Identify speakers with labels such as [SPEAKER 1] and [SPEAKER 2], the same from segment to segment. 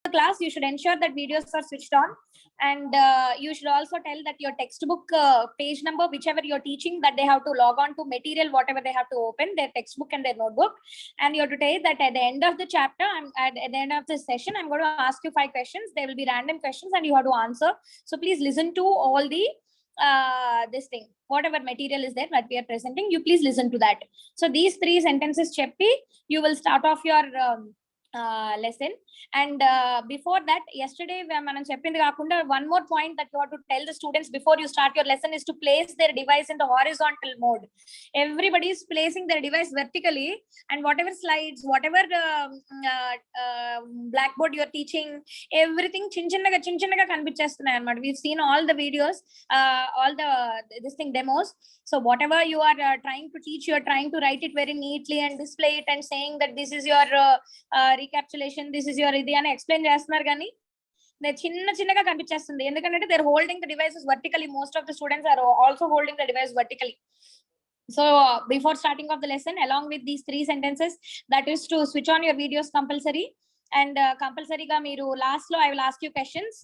[SPEAKER 1] the class, you should ensure that videos are switched on, and you should also tell that your textbook page number, whichever you're teaching, that they have to log on to material, whatever they have to open, their textbook and their notebook. And you have to tell that at the end of the chapter, at the end of this session, I'm going to ask you 5 questions. There will be random questions and you have to answer. So please listen to all the this thing, whatever material is there that we are presenting, you please listen to that. So these 3 sentences cheppi, you will start off your lesson. And before that, yesterday manam cheppindi kaakunda one more point that you have to tell the students before you start your lesson is to place their device in the horizontal mode. Everybody is placing their device vertically, and whatever slides, whatever blackboard you're teaching, everything chinnaga kanipichestunnai anamata. We've seen all the videos, all the this thing demos. So whatever you are trying to teach, you are trying to write it very neatly and display it and saying that this is your recapitulation, this is your ఇది అని explain చేస్తున్నారు, కానీ చిన్నగా కనిపించేస్తుంది. ఎందుకంటే they're holding the devices vertically. Most of the students are also holding the device vertically. So before starting off the lesson, along with these 3 sentences, that is to switch on your videos compulsory. And compulsory ga meeru last lo I will ask you questions,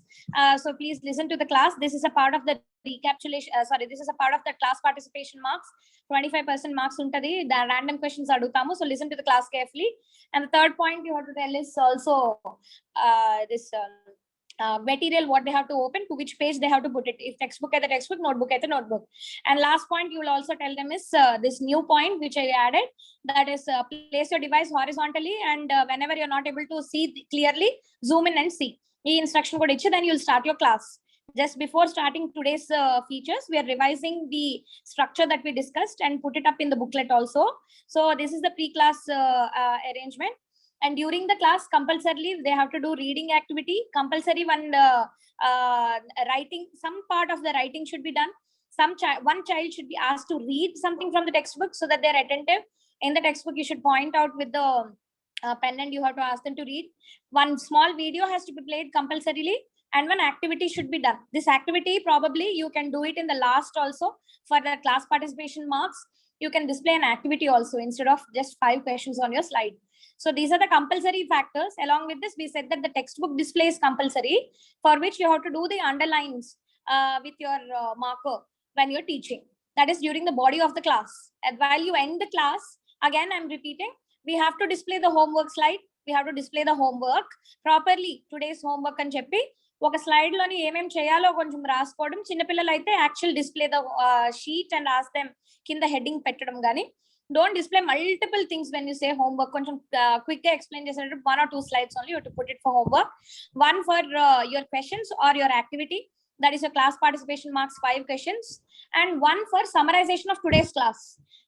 [SPEAKER 1] so please listen to the class. This is a part of the recapitulation, this is a part of the class participation marks. 25% marks untadi, the random questions adutamu, so listen to the class carefully. And the third point you have to tell is also this material, what they have to open, to which page they have to put it. If textbook at the textbook, notebook at the notebook. And last point you will also tell them is this new point which I added, that is place your device horizontally, and whenever you're not able to see clearly, zoom in and see. Ee instruction code ichi, then you'll start your class. Just before starting today's features, we are revising the structure that we discussed and put it up in the booklet also. So this is the pre-class arrangement. And during the class, compulsorily they have to do reading activity, compulsory one writing, some part of the writing should be done. One child should be asked to read something from the textbook so that they're attentive. In the textbook, you should point out with the pen and you have to ask them to read. One small video has to be played compulsorily, and one activity should be done. This activity probably you can do it in the last also for the class participation marks. You can display an activity also instead of just 5 questions on your slide. So these are the compulsory factors. Along with this, we said that the textbook display is compulsory, for which you have to do the underlines with your marker when you're teaching. That is during the body of the class. And while you end the class, again I'm repeating, we have to display the homework slide. We have to display the homework properly. Today's homework అని చెప్పి ఒక slide లోని ఏమేం చేయాలో కొంచెం రాసుకోవడం. చిన్నపిల్లలు అయితే actual display the sheet and ask them కింద హెడ్డింగ్ పెట్టడం. కానీ don't display multiple things when you say homework. Koncham quick explain chesaru, 1 or 2 slides only you have to put it for homework. One for your questions or your activity, that is your class participation marks, 5 questions, and one for summarization of today's class.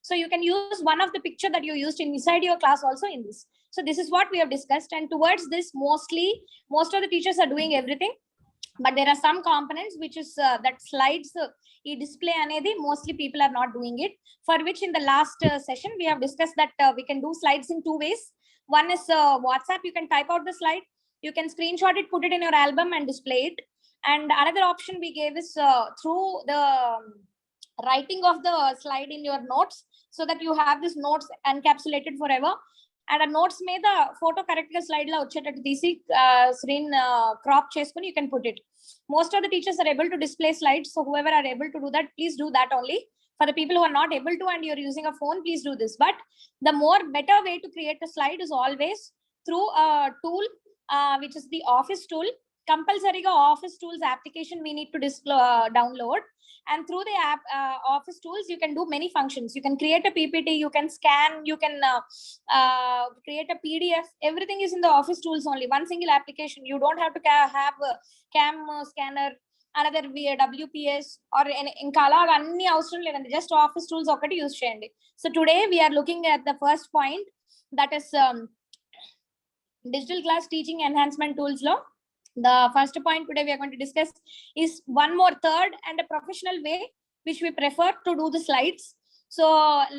[SPEAKER 1] So you can use one of the picture that you used inside your class also in this. So this is what we have discussed, and towards this most of the teachers are doing everything, but there are some components which is that slides display anedi mostly people are not doing it, for which in the last session we have discussed that we can do slides in 2 ways. One is WhatsApp, you can type out the slide, you can screenshot it, put it in your album and display it. And another option we gave is through the writing of the slide in your notes, so that you have this notes encapsulated forever. And a notes మీద photo correct గా slide లా వచ్చేటట్టు తీసి screen crop చేసుకుని you can put it. Most of the teachers are able to display slides, so whoever are able to do that, please do that only. For the people who are not able to and you're using a phone, please do this. But the more better way to create a slide is always through a tool which is the Office tool. Compulsory Office tools application we need to download, and through the app Office tools you can do many functions. You can create a PPT, you can scan, you can create a PDF. Everything is in the Office tools only, one single application. You don't have to have a cam scanner, another WPS or ఇంకా అలాగా అన్ని అవసరం లేదండి. Just Office tools ఒకటి use చేయండి. So today we are looking at the first point, that is digital class teaching enhancement tools lo. The first point today we are going to discuss is one more third and a professional way which we prefer to do the slides. So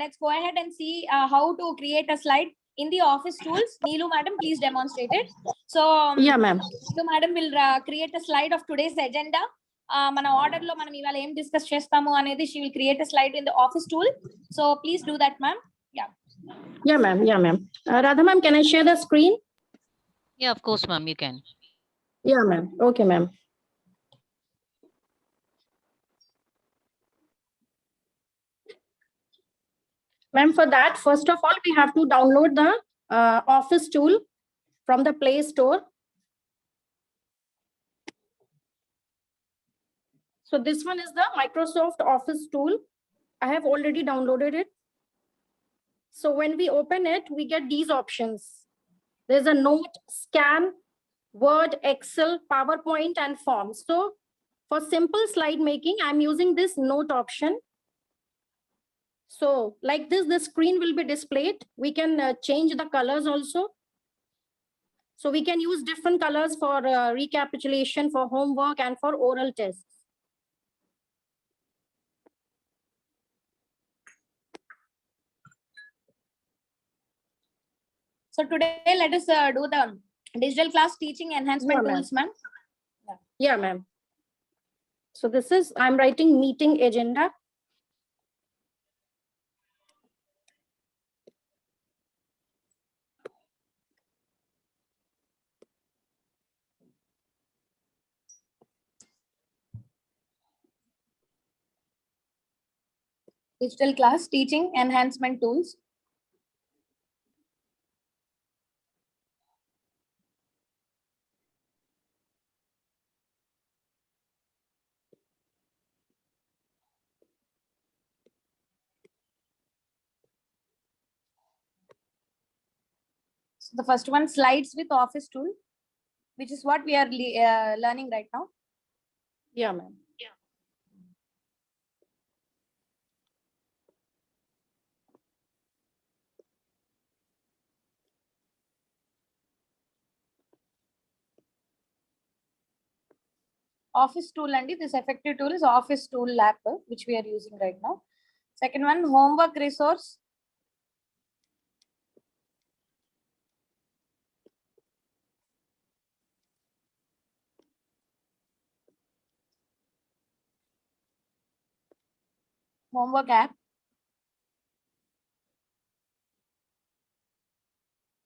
[SPEAKER 1] let's go ahead and see how to create a slide in the Office tools. Neelu madam, please demonstrate it. So
[SPEAKER 2] yeah ma'am.
[SPEAKER 1] So madam will create a slide of today's agenda. Mana order lo manam ivala em discuss chestamu anedi she will create a slide in the Office tool. So please do that ma'am.
[SPEAKER 2] Yeah ma'am. Radha ma'am, can I share the screen?
[SPEAKER 3] Yeah, of course ma'am, you can.
[SPEAKER 2] Yeah, ma'am. Okay, ma'am. Ma'am, for that, first of all, we have to download the Office tool from the Play Store. So this one is the Microsoft Office tool. I have already downloaded it. So when we open it, we get these options. There's a note, scan, Word, Excel, PowerPoint, and forms. So for simple slide making, I'm using this note option. So like this, the screen will be displayed. We can change the colors also. So we can use different colors for recapitulation, for homework, and for oral tests.
[SPEAKER 1] So today, let us do the digital class teaching enhancement tools, ma'am.
[SPEAKER 2] Yeah, ma'am. So this is, I'm writing meeting agenda.
[SPEAKER 1] Digital class teaching enhancement tools. So the first one, slides with Office tool, which is what we are learning right now.
[SPEAKER 2] Yeah, ma'am.
[SPEAKER 1] Office tool and this effective tool is Office tool lab, which we are using right now. Second one, homework resource. Homework app.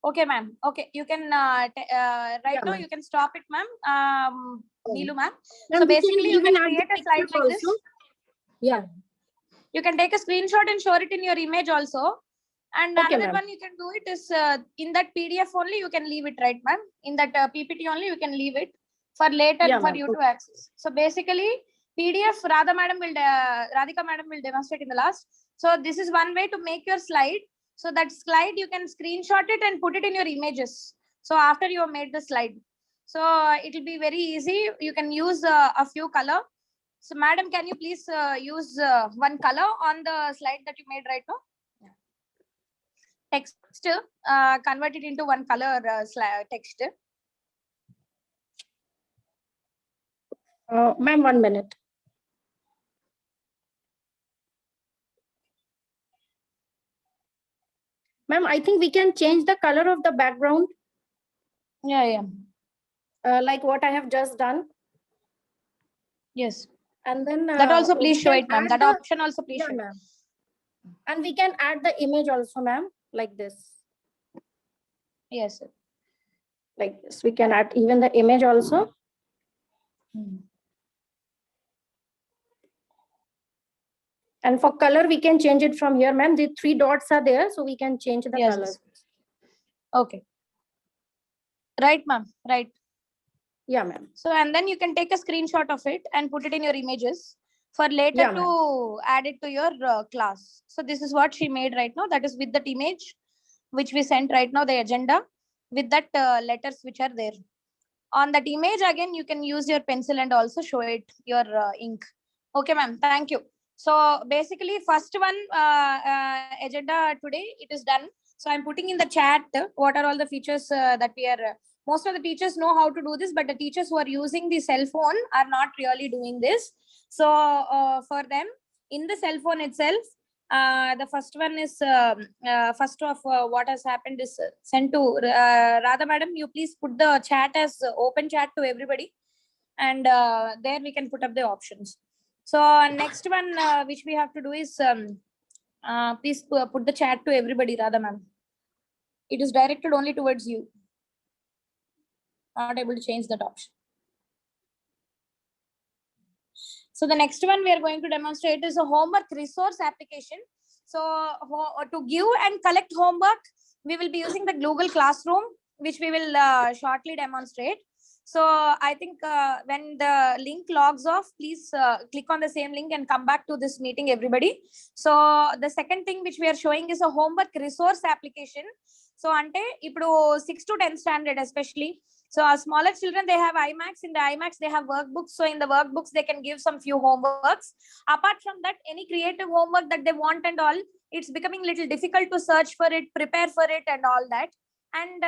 [SPEAKER 1] Okay, ma'am. Okay, you can right now you can stop it, ma'am. Neelu, ma'am. So basically, you can create a slide like this.
[SPEAKER 2] Yeah.
[SPEAKER 1] You can take a screenshot and show it in your image also. And another one you can do it is in that PDF only you can leave it, right, ma'am? In that PPT only you can leave it for later for you to access. So basically, PDF Radhika madam will demonstrate in the last. So this is one way to make your slide. So that slide you can screenshot it and put it in your images. So after you have made the slide, so it will be very easy. You can use a few color. So madam, can you please use one color on the slide that you made right now? Text, convert it into one color text.
[SPEAKER 2] Ma'am, 1 minute. Ma'am, I think we can change the color of the background.
[SPEAKER 1] Yeah.
[SPEAKER 2] Like what I have just done.
[SPEAKER 1] Yes.
[SPEAKER 2] And then
[SPEAKER 1] that also please show it, ma'am. That option also please show.
[SPEAKER 2] Ma'am. And we can add the image also, ma'am, like this.
[SPEAKER 1] Yes, sir.
[SPEAKER 2] Like this. We can add even the image also. And for color, we can change it from here, ma'am. The 3 dots are there, so we can change the color.
[SPEAKER 1] Okay. Right, ma'am. Right.
[SPEAKER 2] Yeah, ma'am.
[SPEAKER 1] So, and then you can take a screenshot of it and put it in your images for later to add it to your class. So this is what she made right now. That is with that image, which we sent right now, the agenda with that letters which are there. On that image, again, you can use your pencil and also show it your ink. Okay, ma'am. Thank you. So basically, first one agenda today, it is done. So I'm putting in the chat what are all the features that we are. Most of the teachers know how to do this, but the teachers who are using the cell phone are not really doing this. So for them, in the cell phone itself, the first one is first of what has happened is sent to Radha madam. You please put the chat as open chat to everybody, and there we can put up the options. So next one which we have to do is please put the chat to everybody, Radha ma'am. It is directed only towards you. Not able to change that option. So the next one we are going to demonstrate is a homework resource application. So to give and collect homework, we will be using the Google Classroom, which we will shortly demonstrate. So I think when the link logs off, please click on the same link and come back to this meeting, everybody. So the second thing which we are showing is a homework resource application. So ante ipudu 6 to 10 standard especially. So our smaller children, they have IMAX. In the IMAX, they have workbooks. So in the workbooks, they can give some few homeworks. Apart from that, any creative homework that they want and all, it's becoming little difficult to search for it, prepare for it and all that. And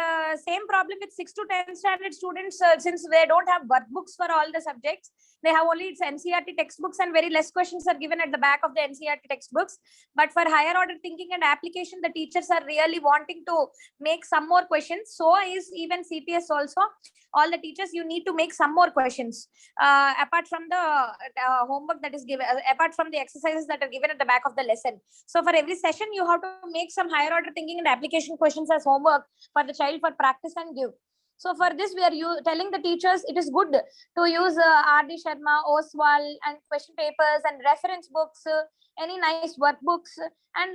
[SPEAKER 1] same problem with 6 to 10 standard students, since they don't have workbooks for all the subjects. They have only its NCERT textbooks, and very less questions are given at the back of the NCERT textbooks. But for higher order thinking and application, the teachers are really wanting to make some more questions. So is even CPS also. All the teachers, you need to make some more questions apart from the homework that is given, apart from the exercises that are given at the back of the lesson. So for every session, you have to make some higher order thinking and application questions as homework for the child for practice and give. So for this, we are telling the teachers it is good to use R.D. Sharma, Oswal, and question papers and reference books, any nice workbooks, and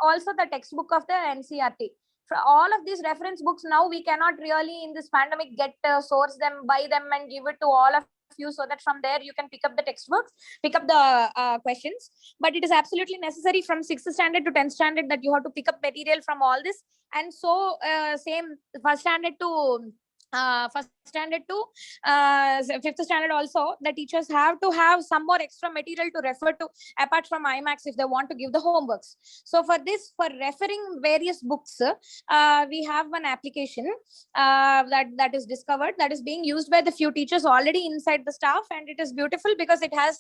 [SPEAKER 1] also the textbook of the NCERT. For all of these reference books, now we cannot really in this pandemic get source them, buy them, and give it to all of you, so that from there you can pick up the textbooks, pick up the questions. But it is absolutely necessary from 6th standard to 10th standard that you have to pick up material from all this. And so same first standard to 5th standard also, the teachers have to have some more extra material to refer to apart from IMAX if they want to give the homeworks. So for this, for referring various books, we have one application that is discovered, that is being used by the few teachers already inside the staff, and it is beautiful because it has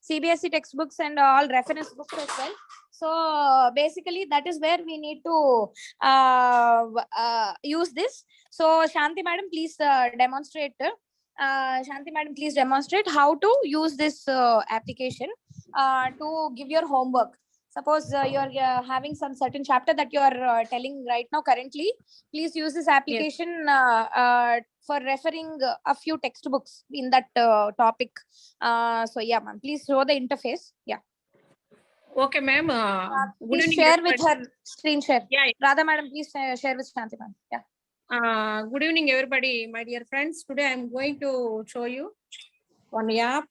[SPEAKER 1] CBSE textbooks and all reference books as well. So basically that is where we need to use this. So Shanti madam, please demonstrate. Shanti madam, please demonstrate how to use this application to give your homework. Suppose you are having some certain chapter that you are telling right now currently. Please use this application for referring a few textbooks in that topic. So yeah, ma'am, please show the interface. Yeah.
[SPEAKER 3] Okay, ma'am. Good
[SPEAKER 1] Please
[SPEAKER 3] evening,
[SPEAKER 1] share with
[SPEAKER 3] everybody.
[SPEAKER 1] her screen share.
[SPEAKER 3] Yeah.
[SPEAKER 1] Radha madam, please share with Shanti ma'am. Yeah.
[SPEAKER 3] Good evening, everybody, my dear friends. Today I'm going to show you one app.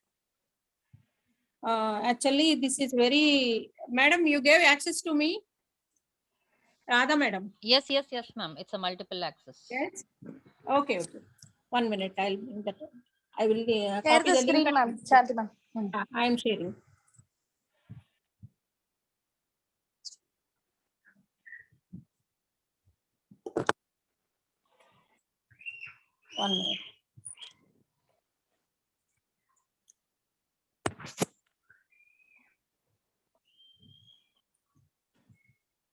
[SPEAKER 3] Actually, this is very, madam, you gave access to me. Radha madam.
[SPEAKER 4] Yes, ma'am. It's a multiple access.
[SPEAKER 3] Yes. Okay. 1 minute. I will
[SPEAKER 1] Share
[SPEAKER 3] copy
[SPEAKER 1] the
[SPEAKER 3] the
[SPEAKER 1] screen,
[SPEAKER 3] link.
[SPEAKER 1] ma'am. Shanti ma'am.
[SPEAKER 3] I am sharing. One minute.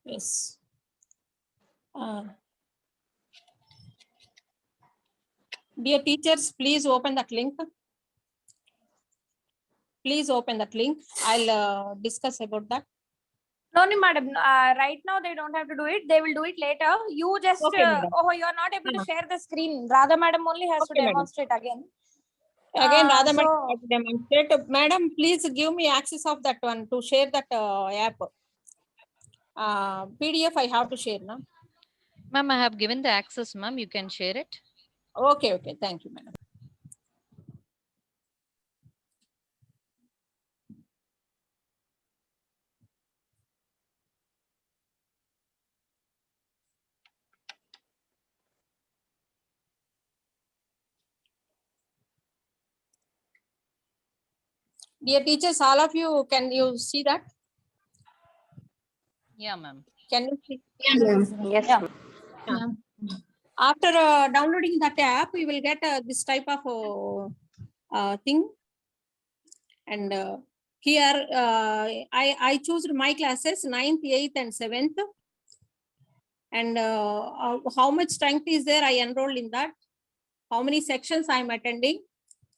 [SPEAKER 3] Yes. Dear teachers, please open that link. Please open that link. I'll discuss about that.
[SPEAKER 1] No, madam. Right now they don't have to do it. They will do it later. You just
[SPEAKER 3] Okay, madam.
[SPEAKER 1] you are not able to share the screen. Radha madam only has to
[SPEAKER 3] Okay, madam.
[SPEAKER 1] demonstrate again.
[SPEAKER 3] Again, Radha madam
[SPEAKER 1] so-
[SPEAKER 3] has to demonstrate. Madam, please give me access of that one to share that app. PDF I have to share now.
[SPEAKER 4] Ma'am, I have given the access, ma'am. You can share it.
[SPEAKER 3] Okay. Thank you, madam. Dear teachers, all of you, can you see that?
[SPEAKER 4] Yeah, ma'am.
[SPEAKER 3] Can you see?
[SPEAKER 1] Yes.
[SPEAKER 3] Yeah. After downloading that app, we will get this type of thing. And here I choose my classes 9th, 8th, and 7th. And how much strength is there? I enrolled in that. How many sections I am attending?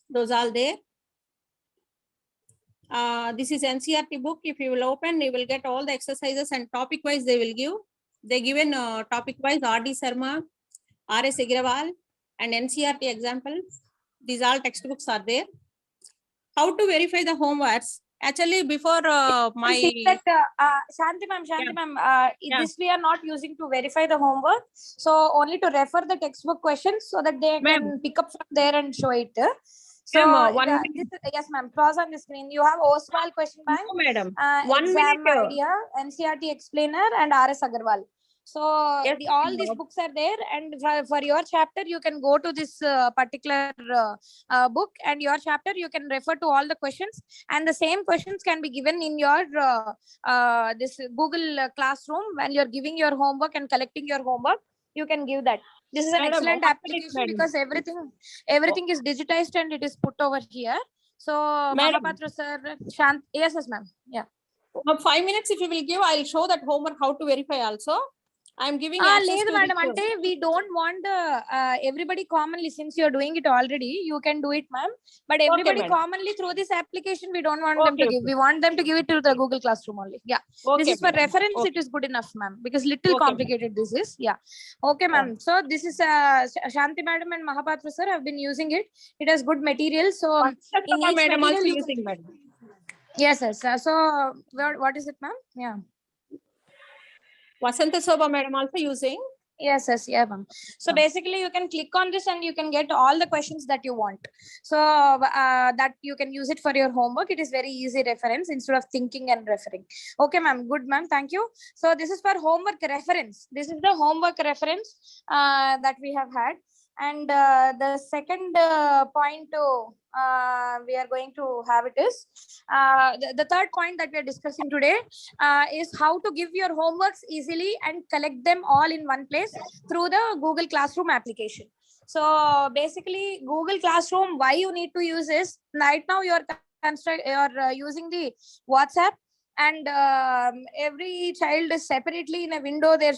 [SPEAKER 3] Those are there. This is NCERT book. If you will open, you will get all the exercises and topic wise they will give. They given topic wise R.D. Sharma, R.S. Agrawal, and NCERT examples. These all textbooks are there. how to verify the homeworks. Actually, before my
[SPEAKER 1] See that Shanti ma'am,
[SPEAKER 3] Yeah.
[SPEAKER 1] this we are not using to verify the homework. So only to refer the textbook questions so that they
[SPEAKER 3] Ma'am.
[SPEAKER 1] can pick up from there and show it. So
[SPEAKER 3] Ma'am, one minute.
[SPEAKER 1] yes, ma'am. Pause on the screen. You have OSWAL question bank,
[SPEAKER 3] No, madam. 1
[SPEAKER 1] exam
[SPEAKER 3] minute.
[SPEAKER 1] idea, NCRT explainer, and RS Agarwal. So
[SPEAKER 3] Yes,
[SPEAKER 1] all these
[SPEAKER 3] ma'am.
[SPEAKER 1] books are there, and for your chapter, you can go to this particular book, and your chapter you can refer to all the questions, and the same questions can be given in your this Google Classroom when you're giving your homework and collecting your homework. You can give that. This is an
[SPEAKER 3] Madam,
[SPEAKER 1] excellent
[SPEAKER 3] 1 minute,
[SPEAKER 1] application
[SPEAKER 3] madam.
[SPEAKER 1] because everything is digitized and it is put over here. So
[SPEAKER 3] Madam.
[SPEAKER 1] Mahapatra sir, yes, ma'am. Yeah.
[SPEAKER 3] 5 minutes if you will give, I'll show that homework how to verify also. I'm giving access
[SPEAKER 1] లేదు
[SPEAKER 3] to
[SPEAKER 1] madam,
[SPEAKER 3] this,
[SPEAKER 1] అంటే we don't want the everybody commonly, since you're doing it already, you can do it ma'am, but everybody
[SPEAKER 3] madam.
[SPEAKER 1] commonly through this application we don't want them to
[SPEAKER 3] Okay,
[SPEAKER 1] give. We want them to give it to the Google Classroom only. Yeah, this
[SPEAKER 3] Okay,
[SPEAKER 1] is for
[SPEAKER 3] madam.
[SPEAKER 1] reference.
[SPEAKER 3] Okay.
[SPEAKER 1] It is good enough ma'am, because little
[SPEAKER 3] Okay,
[SPEAKER 1] complicated this is. Yeah, okay ma'am. So this is Shanti madam and Mahapatra sir have been using it. It has good material. So in each
[SPEAKER 3] madam
[SPEAKER 1] material
[SPEAKER 3] also
[SPEAKER 1] you
[SPEAKER 3] using, madam.
[SPEAKER 1] yes, so what is it ma'am? Yeah.
[SPEAKER 3] Vasanta Sobha madam also using.
[SPEAKER 1] Yes, yeah, ma'am. So basically, you can click on this and you can get all the questions that you want. So that you can use it for your homework. It is very easy reference instead of thinking and referring. Okay, ma'am. Good, ma'am. Thank you. So this is for homework reference. This is the homework reference that we have had. And the second point we are going to have it is the third point that we are discussing today is how to give your homeworks easily and collect them all in one place through the Google Classroom application. So basically, Google Classroom, why you need to use this? Right now you're using the WhatsApp, and every child is separately in a window. They're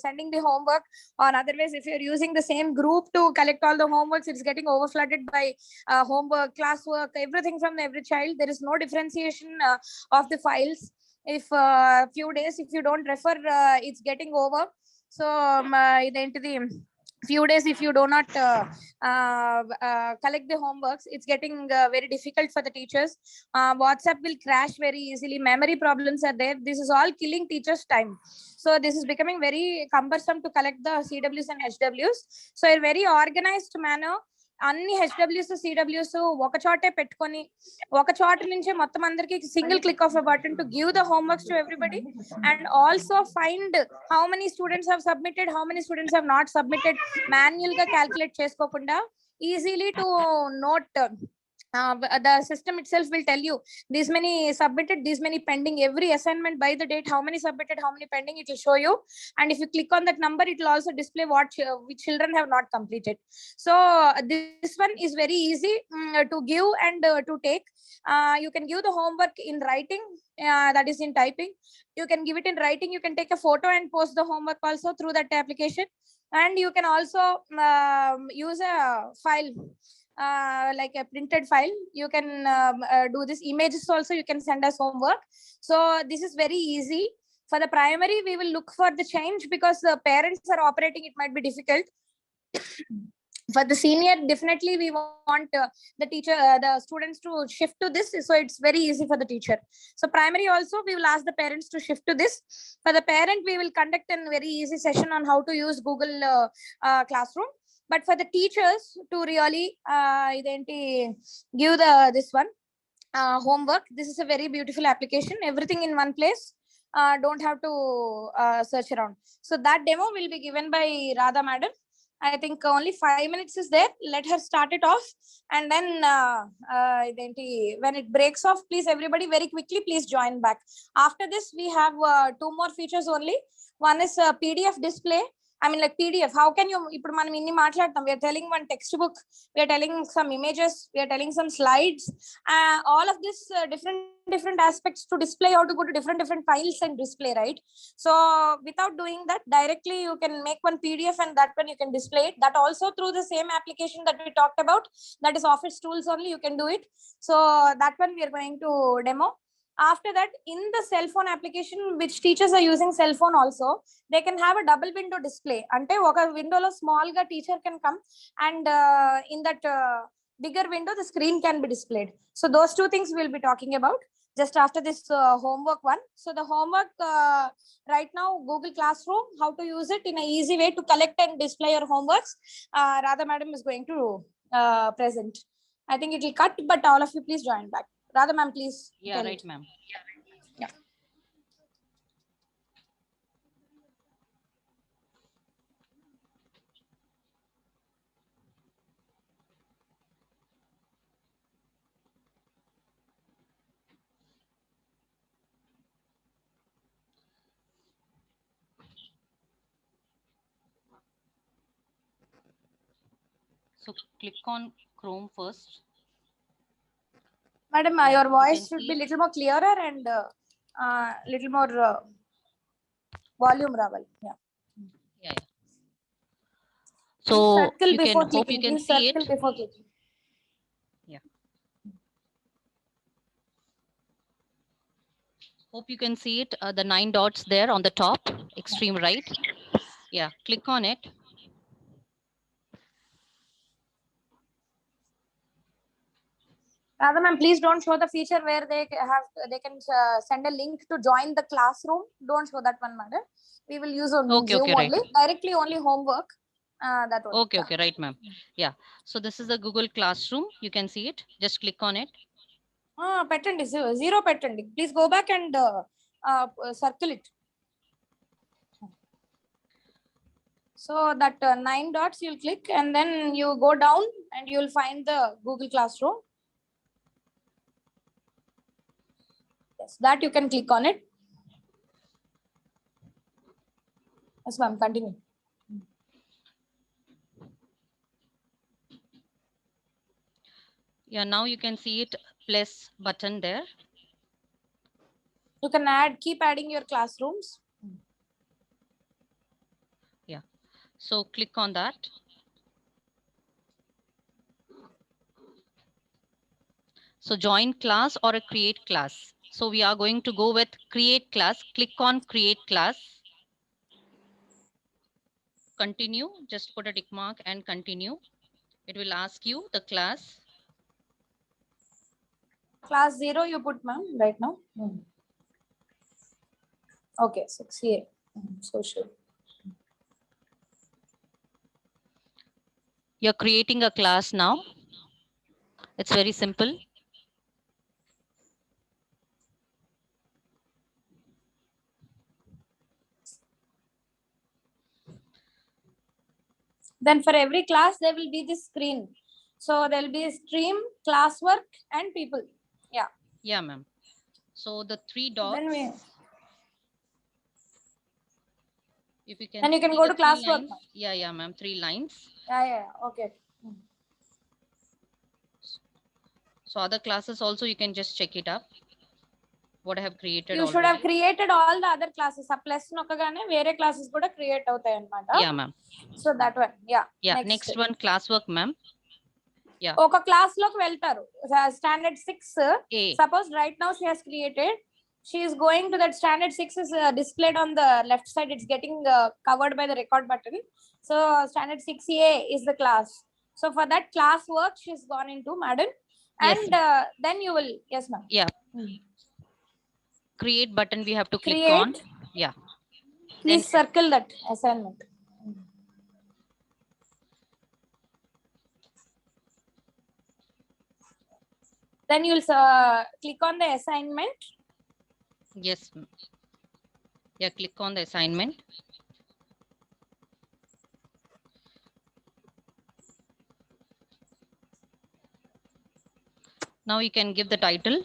[SPEAKER 1] sending the homework, or otherwise if you're using the same group to collect all the homeworks, it's getting overflooded by homework, classwork, everything from every child. There is no differentiation of the files. If few days if you don't refer, it's getting over. So the few days if you do not collect the homeworks, it's getting very difficult for the teachers. WhatsApp will crash very easily, memory problems are there. This is all killing teachers time. So this is becoming very cumbersome to collect the CWs and HWs. So in very organized manner, అన్ని హెచ్డబ్ల్యూస్ CWS ఒక చోటే పెట్టుకొని ఒక చోట నుంచే మొత్తం అందరికి single click of a button to give the homeworks to everybody, and also find how many students have submitted, how many students have not submitted, manual గా క్యాల్కులేట్ చేసుకోకుండా easily to note. The system itself will tell you these many submitted, these many pending. Every assignment by the date, how many submitted, how many pending, it will show you. And if you click on that number, it will also display which children have not completed. So this one is very easy to give and to take. You can give the homework in writing, that is in typing. You can give it in writing. You can take a photo and post the homework also through that application. And you can also use a file, like a printed file. You can do this. Images also you can send us homework. So this is very easy. For the primary, we will look for the change because the parents are operating, it might be difficult. For the senior, definitely we want the teacher, the students to shift to this, so it's very easy for the teacher. So primary also, we will ask the parents to shift to this. For the parent, we will conduct a very easy session on how to use Google Classroom. But for the teachers to really give this one homework, this is a very beautiful application. Everything in one place. Don't have to search around. So that demo will be given by Radha madam. I think only 5 minutes is there. Let her start it off, and then when it breaks off, please everybody very quickly please join back. After this, we have 2 more features only. One is PDF display. I mean, like PDF. How can you? ఇప్పుడు మనం ఇన్ని మాట్లాడతాం. We are telling one textbook. We are telling some images. We are telling some slides. All of this different aspects to display. How to go to different files and display, right? So without doing that, directly you can make one PDF, and that one you can display it. That also through the same application that we talked about. That is Office Tools only. You can do it. So that one we are going to demo. After that, in the cell phone application, which teachers are using cell phone also, they can have a double window display. Ante oka window lo small ga teacher can come, and in that bigger window, the screen can be displayed. So those two things we'll be talking about just after this homework one. So the homework right now, Google Classroom, how to use it in an easy way to collect and display your homeworks. Radha madam is going to present. I think it will cut, but all of you please join back. Radha ma'am, please.
[SPEAKER 4] Yeah,
[SPEAKER 1] tell
[SPEAKER 4] right,
[SPEAKER 1] it.
[SPEAKER 4] ma'am.
[SPEAKER 1] Yeah.
[SPEAKER 4] So click on Chrome first.
[SPEAKER 1] Madam,
[SPEAKER 4] Yeah,
[SPEAKER 1] your
[SPEAKER 4] you
[SPEAKER 1] voice
[SPEAKER 4] can
[SPEAKER 1] should
[SPEAKER 4] see
[SPEAKER 1] be
[SPEAKER 4] it.
[SPEAKER 1] little more clearer and little more volume, Raval. Yeah.
[SPEAKER 4] Yeah, yeah.
[SPEAKER 1] Please
[SPEAKER 4] So
[SPEAKER 1] circle
[SPEAKER 4] you can
[SPEAKER 1] before
[SPEAKER 4] hope you
[SPEAKER 1] clicking.
[SPEAKER 4] can
[SPEAKER 1] Please
[SPEAKER 4] see
[SPEAKER 1] circle
[SPEAKER 4] it.
[SPEAKER 1] before clicking.
[SPEAKER 4] Yeah. Hope you can see it. The 9 dots there on the top, extreme right. Yeah, click on it.
[SPEAKER 1] Radha ma'am, please don't show the feature where they can send a link to join the classroom. Don't show that one, madam. We will use on
[SPEAKER 4] Okay,
[SPEAKER 1] Zoom
[SPEAKER 4] okay, right.
[SPEAKER 1] only. Directly only homework. That one.
[SPEAKER 4] Okay, okay, right, ma'am. Yeah. So this is the Google Classroom. You can see it. Just click on it.
[SPEAKER 1] Pattern is zero pattern. Please go back and circle it. So that 9 dots you'll click and then you go down and you'll find the Google Classroom. Yes, that you can click on it. Yes, ma'am, continue.
[SPEAKER 4] Yeah, now you can see it plus button there.
[SPEAKER 1] You can keep adding your classrooms.
[SPEAKER 4] Yeah. So click on that. So join class or a create class. So we are going to go with create class. Click on create class. Continue. Just put a tick mark and continue. It will ask you the class.
[SPEAKER 1] Class 0 you put, ma'am, right now. Okay, 6A. Social.
[SPEAKER 4] You're creating a class now. It's very simple.
[SPEAKER 1] Then for every class, there will be this screen. So there will be a stream, classwork, and people. Yeah.
[SPEAKER 4] Yeah, ma'am. So the 3 dots.
[SPEAKER 1] Then we.
[SPEAKER 4] If you can.
[SPEAKER 1] Then you can
[SPEAKER 4] see
[SPEAKER 1] go
[SPEAKER 4] the
[SPEAKER 1] to
[SPEAKER 4] 3
[SPEAKER 1] classwork.
[SPEAKER 4] lines. Yeah, yeah, ma'am. 3 lines.
[SPEAKER 1] Yeah. Okay.
[SPEAKER 4] So other classes also you can just check it up. What I have created
[SPEAKER 1] You should
[SPEAKER 4] already.
[SPEAKER 1] have created all the other classes. A plus nokagane vere classes kuda create avutayi annamata.
[SPEAKER 4] Yeah, ma'am.
[SPEAKER 1] So that one. Yeah.
[SPEAKER 4] Yeah. Next one, classwork, ma'am. Yeah.
[SPEAKER 1] Oka class loki veltaru. Standard 6.
[SPEAKER 4] A.
[SPEAKER 1] Suppose right now she has created. She is going to that standard 6 is displayed on the left side. It's getting covered by the record button. So standard 6A is the class. So for that class work, she's gone into, madam.
[SPEAKER 4] Yes.
[SPEAKER 1] And then you will, yes, ma'am.
[SPEAKER 4] Yeah. Create button we have to click
[SPEAKER 1] Create.
[SPEAKER 4] on. Yeah.
[SPEAKER 1] Please
[SPEAKER 4] Then
[SPEAKER 1] circle that assignment. Then you'll click on the assignment.
[SPEAKER 4] yes. Yeah, click on the assignment. Now you can give the title.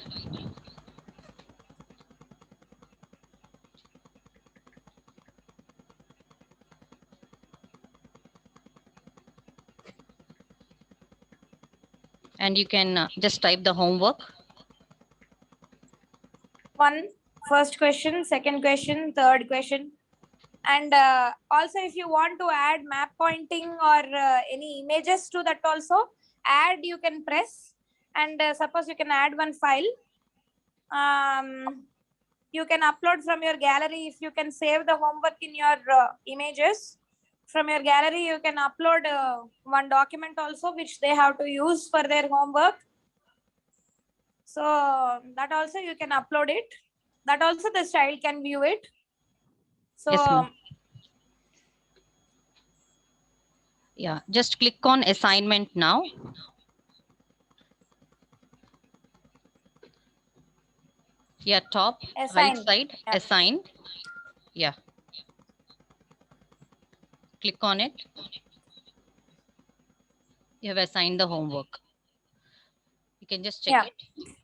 [SPEAKER 4] And you can just type the homework.
[SPEAKER 1] First question, second question, third question. And also if you want to add map pointing or any images to that also, add you can press. And suppose you can add one file. You can upload from your gallery if you can save the homework in your images. from your gallery, you can upload one document also, which they have to use for their homework. So that also you can upload it. That also the child can view it. So
[SPEAKER 4] Yes, ma'am. Yeah, just click on assignment now. Yeah, top right
[SPEAKER 1] assign.
[SPEAKER 4] side,
[SPEAKER 1] Yeah.
[SPEAKER 4] assign. Yeah. Click on it. You have assigned the homework. You can just check
[SPEAKER 1] Yeah.
[SPEAKER 4] it.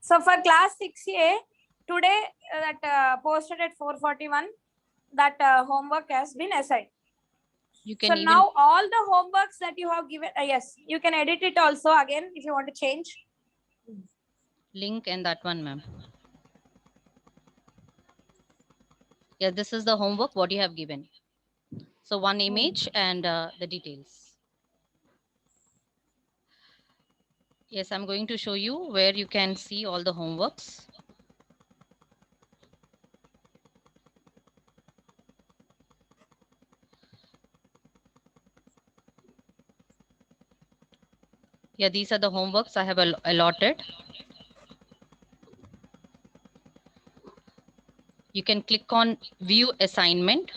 [SPEAKER 1] So for class 6A, today that posted at 4:41, that homework has been assigned.
[SPEAKER 4] You
[SPEAKER 1] So
[SPEAKER 4] can even
[SPEAKER 1] now all the homeworks that you have given, yes, you can edit it also again if you want to change.
[SPEAKER 4] link and that one, ma'am. Yeah, this is the homework what you have given. So one image and the details. Yes, I'm going to show you where you can see all the homeworks. Yeah, these are the homeworks I have allotted. You can click on view assignment,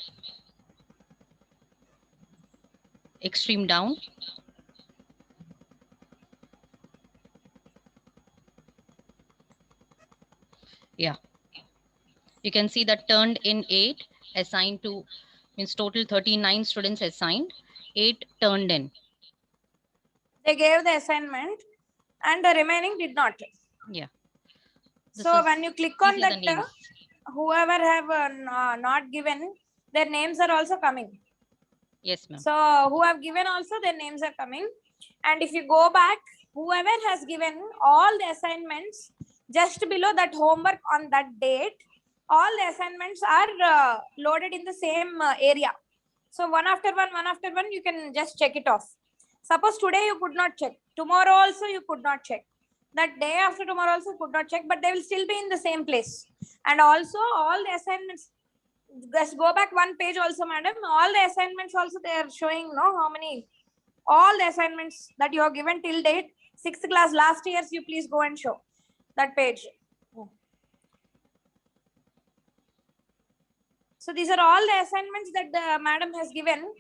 [SPEAKER 4] extreme down. Yeah, you can see that turned in 8, assigned to, means total 39 students assigned, 8 turned in.
[SPEAKER 1] They gave the assignment and the remaining did not.
[SPEAKER 4] Yeah.
[SPEAKER 1] So when you click
[SPEAKER 4] These
[SPEAKER 1] on
[SPEAKER 4] are the
[SPEAKER 1] that,
[SPEAKER 4] names.
[SPEAKER 1] whoever have not given, their names are also coming.
[SPEAKER 4] Yes, ma'am.
[SPEAKER 1] So who have given also, their names are coming. And if you go back, whoever has given all the assignments, just below that homework on that date, all the assignments are loaded in the same area. So one after one, you can just check it off. Suppose today you could not check, tomorrow also you could not check, that day after tomorrow also could not check, but they will still be in the same place. And also all the assignments, just go back one page also, madam, all the assignments also they are showing, no, how many, all the assignments that you have given till date, 6th class last year's, you please go and show that page. So these are all the assignments that the madam has given.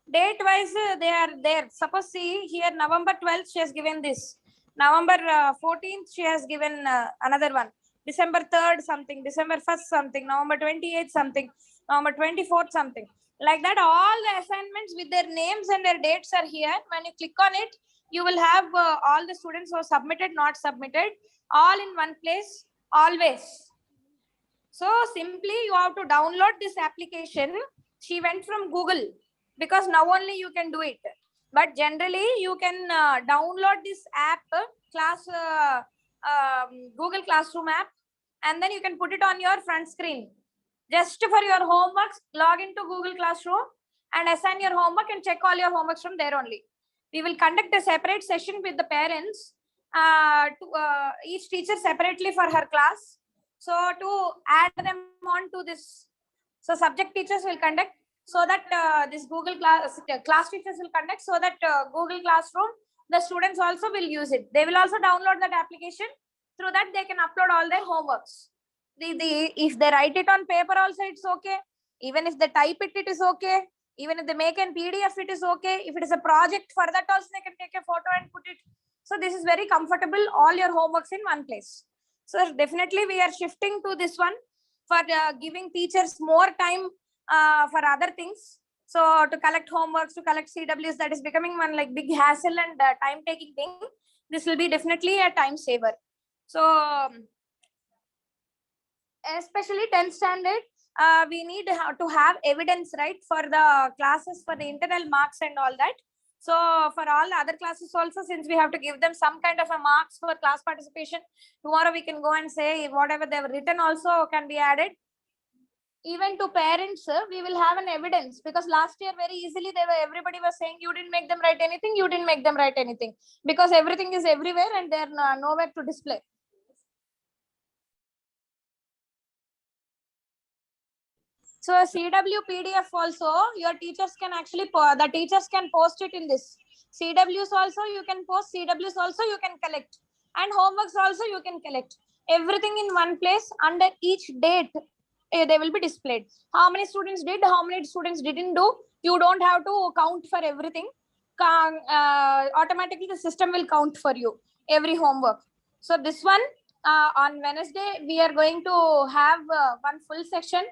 [SPEAKER 1] Date wise, they are there. Suppose see here, November 12th, she has given this. November 14th, she has given another one. December 3rd, something. December 1st, something. November 28th, something. November 24th, something. Like that, all the assignments with their names and their dates are here. When you click on it, you will have all the students who are submitted, not submitted, all in one place, always. So simply you have to download this application. She went from Google because now only you can do it. But generally you can download this app, Google Classroom app, and then you can put it on your front screen. Just for your homeworks, log into Google Classroom and assign your homework and check all your homeworks from there only. We will conduct a separate session with the parents, to each teacher separately for her class. So to add them on to this, so subject teachers will conduct, so that this Google class teachers will conduct, so that Google Classroom, the students also will use it. They will also download that application. Through that, they can upload all their homeworks. If they write it on paper also, it's okay. Even if they type it, it is okay. Even if they make an PDF, it is okay. If it is a project, for that also they can take a photo and put it. So this is very comfortable, all your homeworks in one place. So definitely we are shifting to this one for giving teachers more time for other things. So to collect homeworks, to collect CWs, that is becoming one like big hassle and time taking thing. This will be definitely a time saver. So especially 10th standard, we need to have evidence, right, for the classes, for the internal marks and all that. So for all other classes also, since we have to give them some kind of a marks for class participation, tomorrow we can go and say whatever they have written also can be added. Even to parents, we will have an evidence, because last year very easily everybody was saying you didn't make them write anything, you didn't make them write anything, because everything is everywhere and they're nowhere to display. So CW PDF also, your teachers can actually, the teachers can post it in this. CWs also you can post, CWs also you can collect, and homeworks also you can collect. Everything in one place under each date, they will be displayed. How many students did, how many students didn't do, you don't have to count for everything. Automatically the system will count for you every homework. So this one, on Wednesday, we are going to have one full section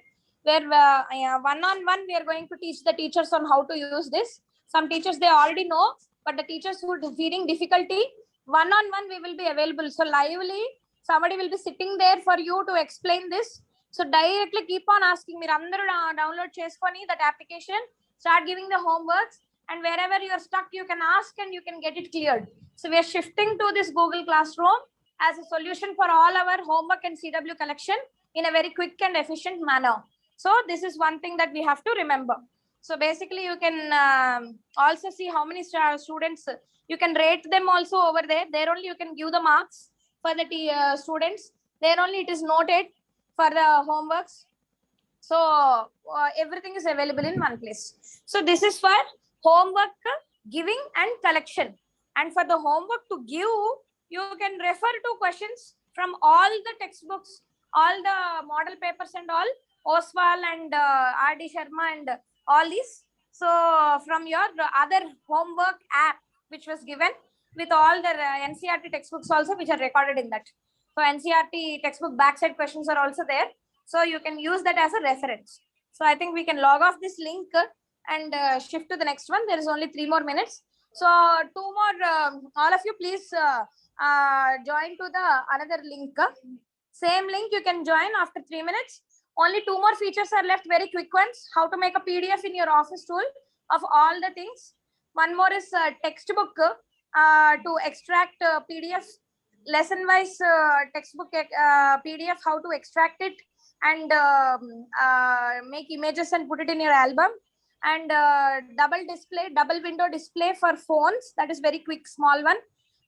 [SPEAKER 1] where one-on-one we are going to teach the teachers on how to use this. Some teachers, they already know, but the teachers who are feeling difficulty, one-on-one we will be available. So lively, somebody will be sitting there for you to explain this. So directly keep on asking. Meer andaru download cheskoni that application, start giving the homeworks, and wherever you are stuck, you can ask and you can get it cleared. So we are shifting to this Google Classroom as a solution for all our homework and CW collection in a very quick and efficient manner. So this is one thing that we have to remember. So basically you can also see how many students, you can rate them also over there. There only you can give the marks for the students. There only it is noted for the homeworks. So everything is available in one place. So this is for homework giving and collection. And for the homework to give, you can refer to questions from all the textbooks, all the model papers and all, Oswal and R.D. Sharma and all these. So from your other homework app, which was given with all the NCERT textbooks also, which are recorded in that. So NCERT textbook backside questions are also there. So you can use that as a reference. So I think we can log off this link and shift to the next one. There is only 3 more minutes. So 2 more, all of you please join to the another link. Same link you can join after 3 minutes. Only 2 more features are left, very quick ones. How to make a PDF in your office tool of all the things. One more is textbook to extract PDF, lesson wise textbook PDF, how to extract it and make images and put it in your album. And double window display for phones, that is very quick, small one.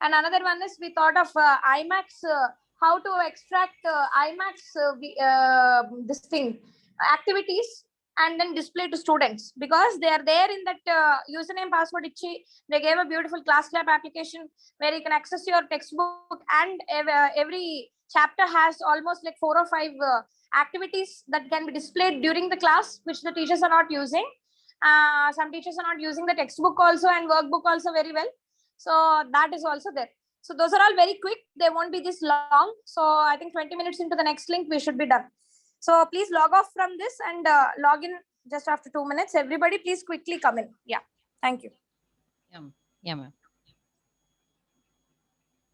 [SPEAKER 1] And another one is we thought of IMAX, how to extract IMAX this thing activities and then display to students, because they are there in that username password itchy. They gave a beautiful class lab application where you can access your textbook, and every chapter has almost like 4 or 5 activities that can be displayed during the class, which the teachers are not using. Some teachers are not using the textbook also and workbook also very well. So that is also there. So those are all very quick. They won't be this long. So I think 20 minutes into the next link, we should be done. So please log off from this and log in just after 2 minutes. Everybody, please quickly come in. Yeah. Thank you.
[SPEAKER 4] Yeah, ma'am.